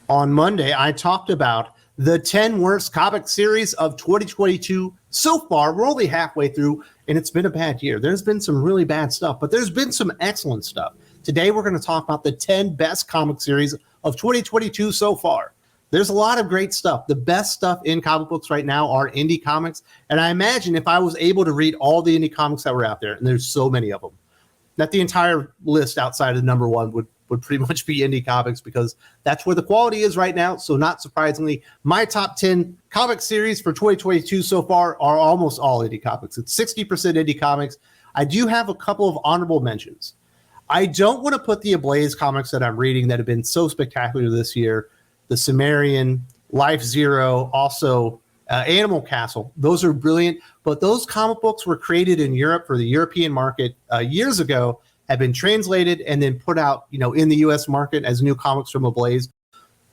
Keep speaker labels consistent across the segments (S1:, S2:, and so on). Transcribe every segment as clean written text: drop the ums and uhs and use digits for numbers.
S1: On Monday, I talked about the 10 worst comic series of 2022 so far. We're only halfway through, and it's been a bad year. There's been some really bad stuff, but there's been some excellent stuff. Today, we're going to talk about the 10 best comic series of 2022 so far. There's a lot of great stuff. The best stuff in comic books right now are indie comics, and I imagine if I was able to read all the indie comics that were out there, and there's so many of them, that the entire list outside of number one would pretty much be indie comics, because that's where the quality is right now. So not surprisingly, my top 10 comic series for 2022 so far are almost all indie comics. It's 60% indie comics. I do have a couple of honorable mentions. I don't want to put the Ablaze comics that I'm reading that have been so spectacular this year, the Sumerian, Life Zero, also Animal Castle. Those are brilliant, but those comic books were created in Europe for the European market years ago, have been translated and then put out, in the U.S. market as new comics from Ablaze.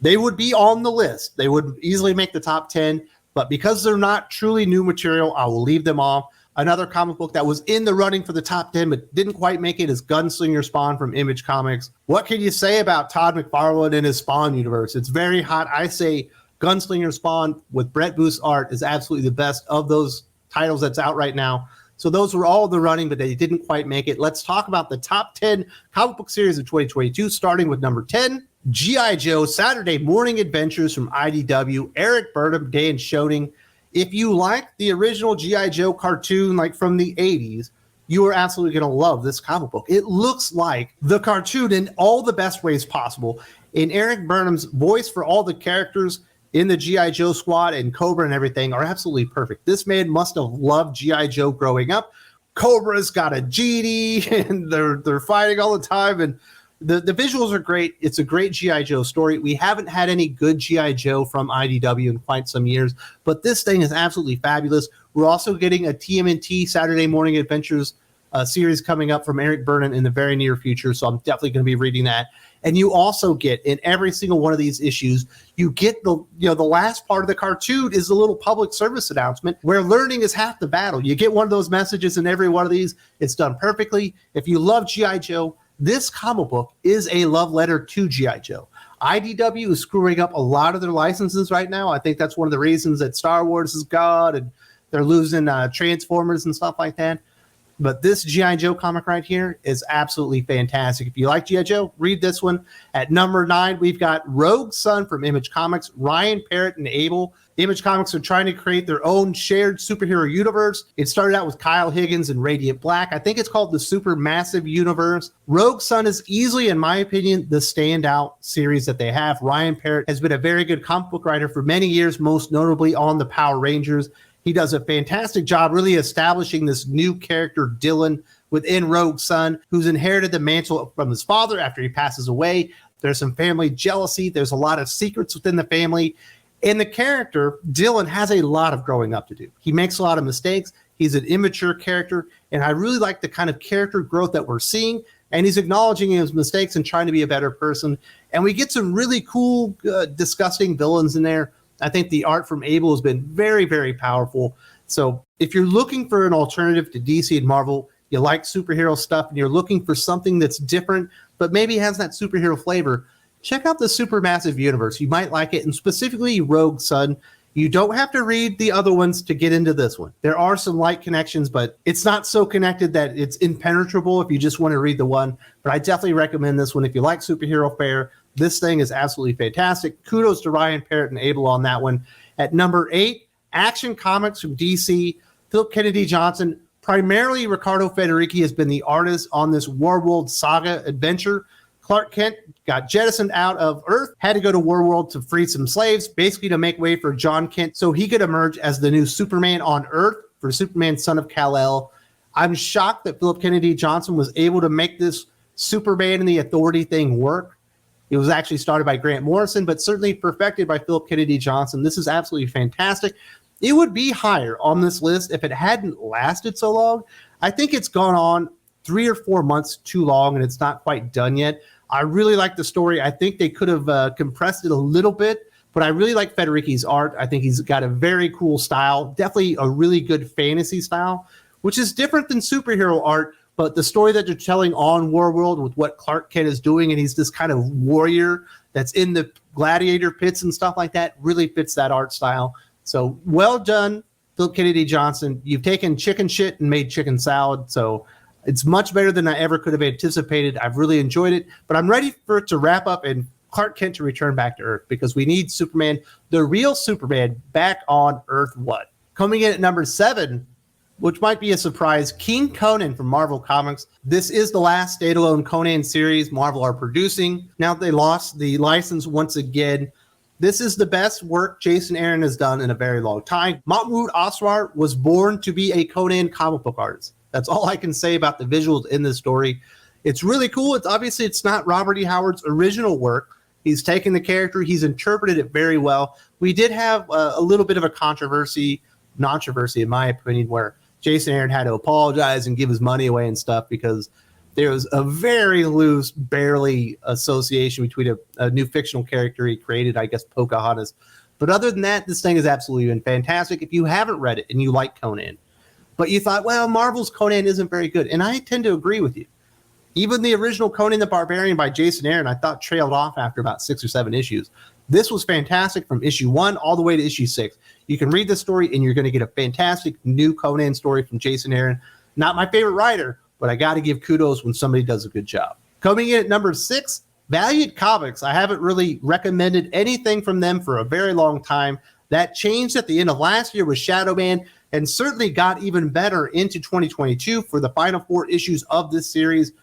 S1: They would be on the list. They would easily make the top 10, but because they're not truly new material, I will leave them off. Another comic book that was in the running for the top 10 but didn't quite make it is Gunslinger Spawn from Image Comics. What can you say about Todd McFarlane and his Spawn universe? It's very hot. I say Gunslinger Spawn with Brett Booth's art is absolutely the best of those titles that's out right now. So those were all the running, but they didn't quite make it. Let's talk about the top 10 comic book series of 2022, starting with number 10, G.I. Joe Saturday Morning Adventures from IDW, Eric Burnham, Dan Schoening. If you like the original G.I. Joe cartoon, like from the 80s, you are absolutely going to love this comic book. It looks like the cartoon in all the best ways possible. And Eric Burnham's voice for all the characters in the G.I. Joe squad and Cobra and everything are absolutely perfect. This man must have loved G.I. Joe growing up. Cobra's got a GD, and they're fighting all the time, and the visuals are great. It's a great G.I. Joe story. We haven't had any good G.I. Joe from IDW in quite some years, but this thing is absolutely fabulous. We're also getting a TMNT Saturday Morning Adventures series coming up from Eric Burnham in the very near future, so I'm definitely going to be reading that. And you also get, in every single one of these issues, you get the last part of the cartoon is a little public service announcement where learning is half the battle. You get one of those messages in every one of these. It's done perfectly. If you love G.I. Joe, this comic book is a love letter to G.I. Joe. IDW is screwing up a lot of their licenses right now. I think that's one of the reasons that Star Wars is gone and they're losing Transformers and stuff like that. But this G.I. Joe comic right here is absolutely fantastic. If you like G.I. Joe, read this one. At number 9, we've got Rogue Sun from Image Comics, Ryan Parrott and Abel. Image Comics are trying to create their own shared superhero universe. It started out with Kyle Higgins and Radiant Black. I think it's called the Supermassive Universe. Rogue Sun is easily, in my opinion, the standout series that they have. Ryan Parrott has been a very good comic book writer for many years, most notably on the Power Rangers. He does a fantastic job really establishing this new character, Dylan, within Rogue Sun, who's inherited the mantle from his father after he passes away. There's some family jealousy. There's a lot of secrets within the family. And the character, Dylan, has a lot of growing up to do. He makes a lot of mistakes. He's an immature character. And I really like the kind of character growth that we're seeing. And he's acknowledging his mistakes and trying to be a better person. And we get some really cool, disgusting villains in there. I think the art from Abel has been very, very powerful. So if you're looking for an alternative to DC and Marvel, you like superhero stuff, and you're looking for something that's different, but maybe has that superhero flavor, check out the Supermassive Universe. You might like it, and specifically Rogue Sun. You don't have to read the other ones to get into this one. There are some light connections, but it's not so connected that it's impenetrable if you just want to read the one. But I definitely recommend this one if you like superhero fare. This thing is absolutely fantastic. Kudos to Ryan Parrott and Abel on that one. At number 8, Action Comics from DC. Philip Kennedy Johnson. Primarily, Ricardo Federici has been the artist on this Warworld saga adventure. Clark Kent got jettisoned out of Earth, had to go to Warworld to free some slaves, basically to make way for John Kent so he could emerge as the new Superman on Earth for Superman, son of Kal-El. I'm shocked that Philip Kennedy Johnson was able to make this Superman and the Authority thing work. It was actually started by Grant Morrison, but certainly perfected by Philip Kennedy Johnson. This is absolutely fantastic. It would be higher on this list if it hadn't lasted so long. I think it's gone on 3 or 4 months too long, and it's not quite done yet. I really like the story. I think they could have compressed it a little bit, but I really like Federici's art. I think he's got a very cool style, definitely a really good fantasy style, which is different than superhero art. But the story that they're telling on Warworld with what Clark Kent is doing, and he's this kind of warrior that's in the gladiator pits and stuff like that. Really fits that art style. So well done, Philip Kennedy Johnson. You've taken chicken shit and made chicken salad. So it's much better than I ever could have anticipated. I've really enjoyed it, but I'm ready for it to wrap up and Clark Kent to return back to Earth, because we need Superman, the real Superman, back on Earth. What? Coming in at number 7, which might be a surprise, King Conan from Marvel Comics. This is the last standalone Conan series Marvel are producing. Now they lost the license once again. This is the best work Jason Aaron has done in a very long time. Mahmoud Asrar was born to be a Conan comic book artist. That's all I can say about the visuals in this story. It's really cool. It's not Robert E. Howard's original work. He's taken the character. He's interpreted it very well. We did have a little bit of a controversy in my opinion, where Jason Aaron had to apologize and give his money away and stuff because there was a very loose, barely association between a new fictional character he created, I guess Pocahontas. But other than that, this thing has absolutely been fantastic. If you haven't read it and you like Conan, but you thought, well, Marvel's Conan isn't very good. And I tend to agree with you. Even the original Conan the Barbarian by Jason Aaron, I thought trailed off after about 6 or 7 issues. This was fantastic from issue 1 all the way to issue 6. You can read the story and you're going to get a fantastic new Conan story from Jason Aaron. Not my favorite writer, but I got to give kudos when somebody does a good job. Coming in at number 6, Valiant Comics. I haven't really recommended anything from them for a very long time. That changed at the end of last year with Shadowman, and certainly got even better into 2022 for the final 4 issues of this series.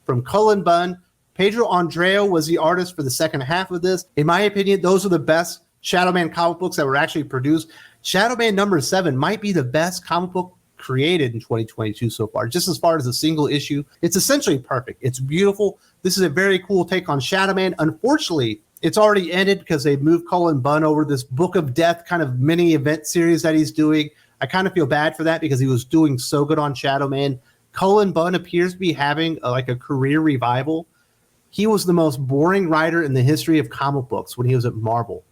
S1: From Cullen Bunn, Pedro Andreu was the artist for the second half of this. In my opinion, those are the best Shadowman comic books that were actually produced. Shadowman number 7 might be the best comic book created in 2022 so far, just as far as a single issue. It's essentially perfect. It's beautiful. This is a very cool take on Shadowman. Unfortunately, it's already ended because they moved Cullen Bunn over this Book of Death kind of mini event series that he's doing. I kind of feel bad for that because he was doing so good on Shadowman. Cullen Bunn appears to be having a career revival. He was the most boring writer in the history of comic books when he was at Marvel.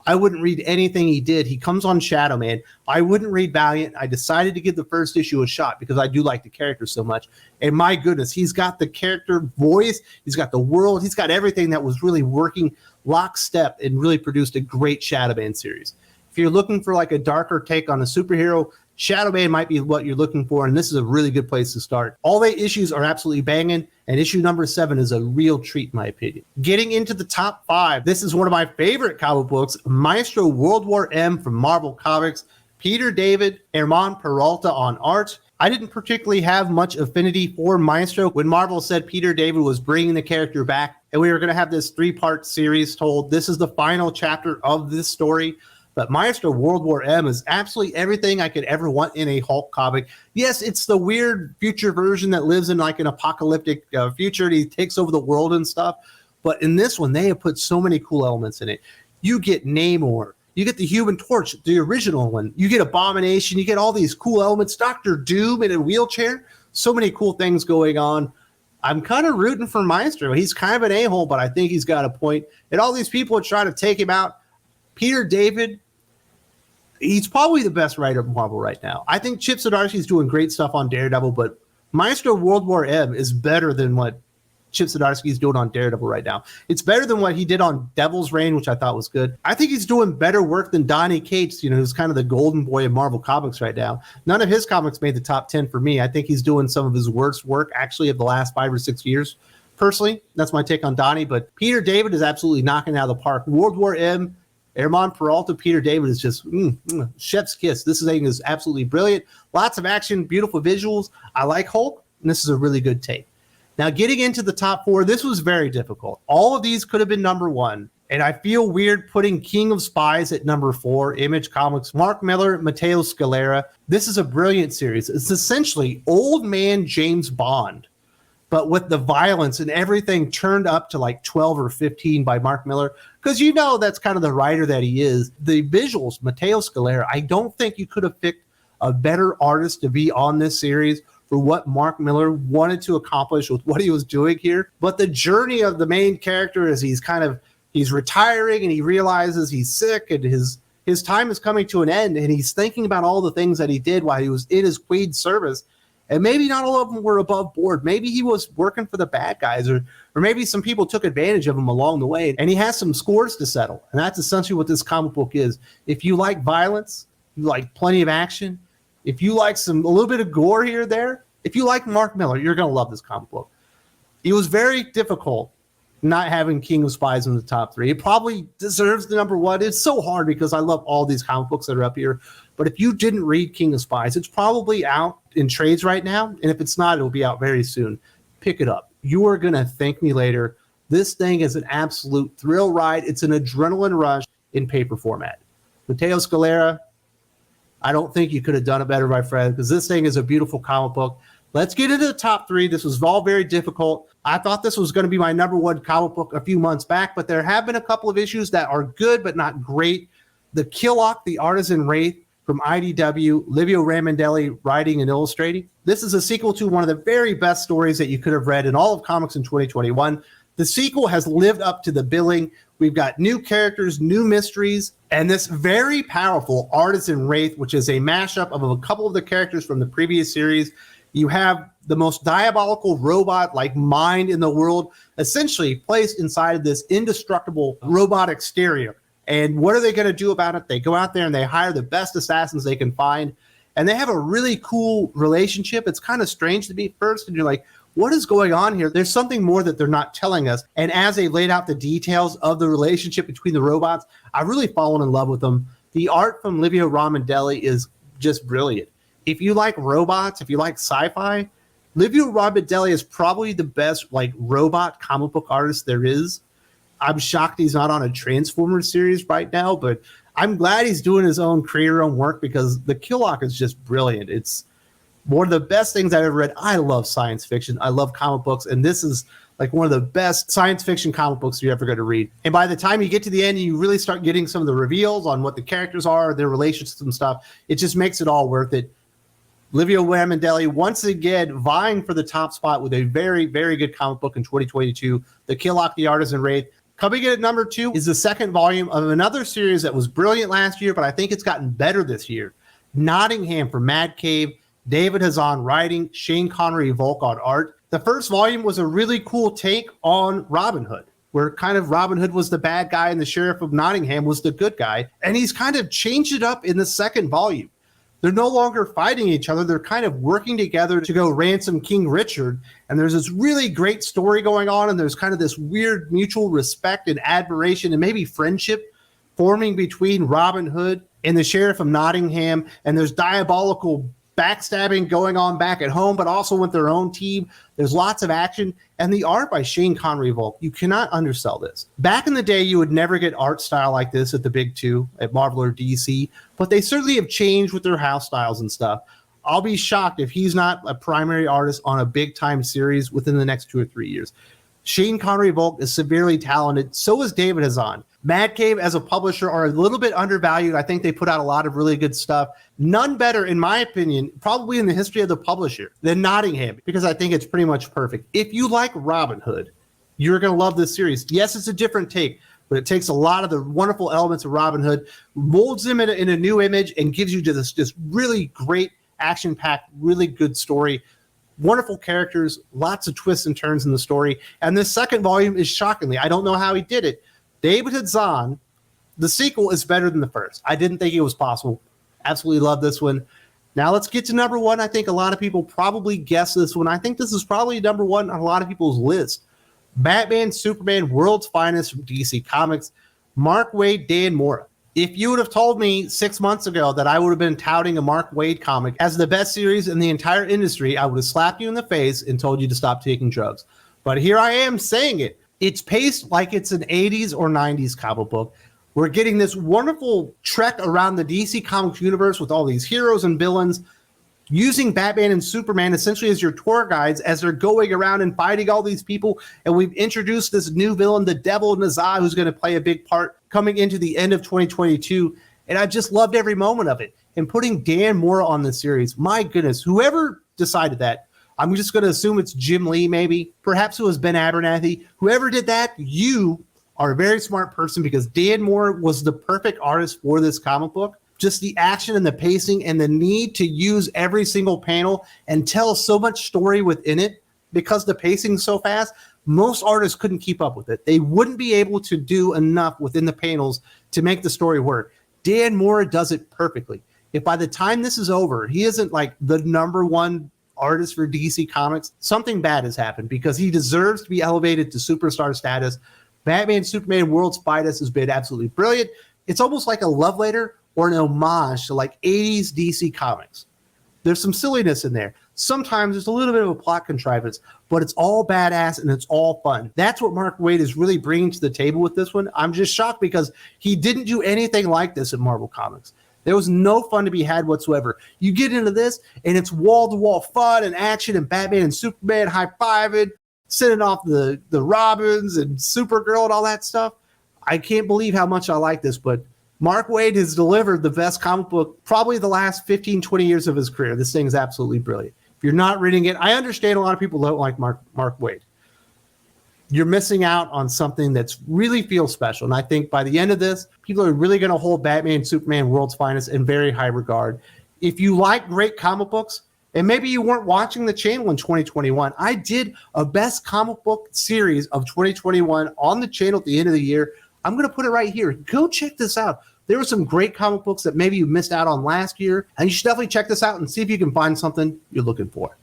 S1: I wouldn't read anything he did. He comes on Shadowman. I wouldn't read Valiant. I decided to give the first issue a shot because I do like the character so much. And my goodness, he's got the character voice. He's got the world. He's got everything that was really working lockstep and really produced a great Shadowman series. If you're looking for a darker take on a superhero, Shadowman might be what you're looking for, and this is a really good place to start. All 8 issues are absolutely banging, and issue number 7 is a real treat, in my opinion. Getting into the top 5, this is one of my favorite comic books, Maestro World War M from Marvel Comics. Peter David, Herman Peralta on art. I didn't particularly have much affinity for Maestro when Marvel said Peter David was bringing the character back, and we were going to have this 3-part series told. This is the final chapter of this story. But Maestro World War M is absolutely everything I could ever want in a Hulk comic. Yes, it's the weird future version that lives in an apocalyptic future and he takes over the world and stuff. But in this one, they have put so many cool elements in it. You get Namor. You get the Human Torch, the original one. You get Abomination. You get all these cool elements. Dr. Doom in a wheelchair. So many cool things going on. I'm kind of rooting for Maestro. He's kind of an a-hole, but I think he's got a point. And all these people are trying to take him out. Peter David, he's probably the best writer of Marvel right now. I think Chip Zdarsky's doing great stuff on Daredevil, but Maestro World War M is better than what Chip Zdarsky's doing on Daredevil right now. It's better than what he did on Devil's Reign, which I thought was good. I think he's doing better work than Donny Cates, who's kind of the golden boy of Marvel Comics right now. None of his comics made the top 10 for me. I think he's doing some of his worst work, actually, of the last 5 or 6 years. Personally, that's my take on Donny, but Peter David is absolutely knocking it out of the park. World War M, Herman Peralta, Peter David is just chef's kiss. This thing is absolutely brilliant. Lots of action, beautiful visuals. I like Hulk, and this is a really good take. Now, getting into the top 4, this was very difficult. All of these could have been number 1, and I feel weird putting King of Spies at number 4, Image Comics, Mark Millar, Matteo Scalera. This is a brilliant series. It's essentially old man James Bond, but with the violence and everything turned up to 12 or 15 by Mark Millar, because that's kind of the writer that he is. The visuals, Matteo Scalera, I don't think you could have picked a better artist to be on this series for what Mark Millar wanted to accomplish with what he was doing here. But the journey of the main character is he's retiring and he realizes he's sick and his time is coming to an end, and he's thinking about all the things that he did while he was in his Queen's service. And maybe not all of them were above board. Maybe he was working for the bad guys, or maybe some people took advantage of him along the way. And he has some scores to settle. And that's essentially what this comic book is. If you like violence, you like plenty of action, if you like a little bit of gore here or there, if you like Mark Millar, you're going to love this comic book. It was very difficult not having King of Spies in the top 3. It probably deserves the number 1. It's so hard because I love all these comic books that are up here. But if you didn't read King of Spies, it's probably out in trades right now. And if it's not, it'll be out very soon. Pick it up. You are going to thank me later. This thing is an absolute thrill ride. It's an adrenaline rush in paper format. Matteo Scalera, I don't think you could have done it better, my friend, because this thing is a beautiful comic book. Let's get into the top 3. This was all very difficult. I thought this was going to be my number 1 comic book a few months back, but there have been a couple of issues that are good but not great. The Killock, the Artisan Wraith from IDW, Livio Ramondelli writing and illustrating. This is a sequel to one of the very best stories that you could have read in all of comics in 2021. The sequel has lived up to the billing. We've got new characters, new mysteries, and this very powerful Artisan Wraith, which is a mashup of a couple of the characters from the previous series. You have the most diabolical robot-like mind in the world, essentially placed inside of this indestructible robot exterior. And what are they going to do about it? They go out there and they hire the best assassins they can find. And they have a really cool relationship. It's kind of strange to me at first. And you're like, what is going on here? There's something more that they're not telling us. And as they laid out the details of the relationship between the robots, I've really fallen in love with them. The art from Livio Ramondelli is just brilliant. If you like robots, if you like sci-fi, Livio Ramondelli is probably the best robot comic book artist there is. I'm shocked he's not on a Transformers series right now, but I'm glad he's doing his own creator-owned work because the Killock is just brilliant. It's one of the best things I've ever read. I love science fiction. I love comic books, and this is one of the best science fiction comic books you're ever going to read. And by the time you get to the end, you really start getting some of the reveals on what the characters are, their relationships and stuff. It just makes it all worth it. Livio Ramondelli, once again, vying for the top spot with a very, very good comic book in 2022, The Killock, the Artisan Wraith. Coming in at number 2 is the second volume of another series that was brilliant last year, but I think it's gotten better this year. Nottingham from Mad Cave, David Hazan writing, Shane Connery-Volk on art. The first volume was a really cool take on Robin Hood, where kind of Robin Hood was the bad guy and the Sheriff of Nottingham was the good guy. And he's kind of changed it up in the second volume. They're no longer fighting each other. They're kind of working together to go ransom King Richard. And there's this really great story going on. And there's kind of this weird mutual respect and admiration and maybe friendship forming between Robin Hood and the Sheriff of Nottingham. And there's diabolical backstabbing going on back at home, but also with their own team. There's lots of action. And the art by Shane Connery-Volk, you cannot undersell this. Back in the day, you would never get art style like this at the big two, at Marvel or DC, but they certainly have changed with their house styles and stuff. I'll be shocked if he's not a primary artist on a big-time series within the next 2 or 3 years. Shane Connery-Volk is severely talented. So is David Hazan. Mad Cave as a publisher are a little bit undervalued. I think they put out a lot of really good stuff. None better, in my opinion, probably in the history of the publisher, than Nottingham, because I think it's pretty much perfect. If you like Robin Hood, you're going to love this series. Yes, it's a different take, but it takes a lot of the wonderful elements of Robin Hood, molds them in a new image, and gives you this really great, action-packed, really good story. Wonderful characters, lots of twists and turns in the story. And this second volume is shockingly, I don't know how he did it. David Hazan, the sequel is better than the first. I didn't think it was possible. Absolutely love this one. Now let's get to number 1. I think a lot of people probably guess this one. I think this is probably number 1 on a lot of people's list. Batman, Superman, World's Finest from DC Comics, Mark Waid, Dan Mora. If you would have told me 6 months ago that I would have been touting a Mark Waid comic as the best series in the entire industry, I would have slapped you in the face and told you to stop taking drugs. But here I am saying it. It's paced like it's an 80s or 90s comic book. We're getting this wonderful trek around the DC Comics universe with all these heroes and villains, using Batman and Superman essentially as your tour guides as they're going around and fighting all these people. And we've introduced this new villain, the Devil Nazar, who's going to play a big part coming into the end of 2022. And I just loved every moment of it. And putting Dan Mora on the series, my goodness, whoever decided that, I'm just going to assume it's Jim Lee, maybe. Perhaps it was Ben Abernathy. Whoever did that, you are a very smart person, because Dan Mora was the perfect artist for this comic book. just the action and the pacing and the need to use every single panel and tell so much story within it because the pacing's so fast. Most artists couldn't keep up with it. They wouldn't be able to do enough within the panels to make the story work. Dan Mora does it perfectly. If by the time this is over, he isn't like the number one artist for DC Comics, something bad has happened because he deserves to be elevated to superstar status. Batman, Superman, World's Finest has been absolutely brilliant. It's almost like a love letter or an homage to like 80s DC Comics. There's some silliness in there. Sometimes there's a little bit of a plot contrivance, but it's all badass and it's all fun. That's what Mark Waid is really bringing to the table with this one. I'm just shocked because he didn't do anything like this in Marvel Comics. There was no fun to be had whatsoever. You get into this, and it's wall-to-wall fun and action and Batman and Superman high-fiving, sending off the Robins and Supergirl and all that stuff. I can't believe how much I like this, but Mark Waid has delivered the best comic book probably the last 15, 20 years of his career. This thing is absolutely brilliant. If you're not reading it, I understand a lot of people don't like Mark Waid. You're missing out on something that's really feels special. And I think by the end of this, people are really going to hold Batman, Superman, World's Finest in very high regard. If you like great comic books, and maybe you weren't watching the channel in 2021, I did a best comic book series of 2021 on the channel at the end of the year. I'm going to put it right here. Go check this out. There were some great comic books that maybe you missed out on last year, and you should definitely check this out and see if you can find something you're looking for.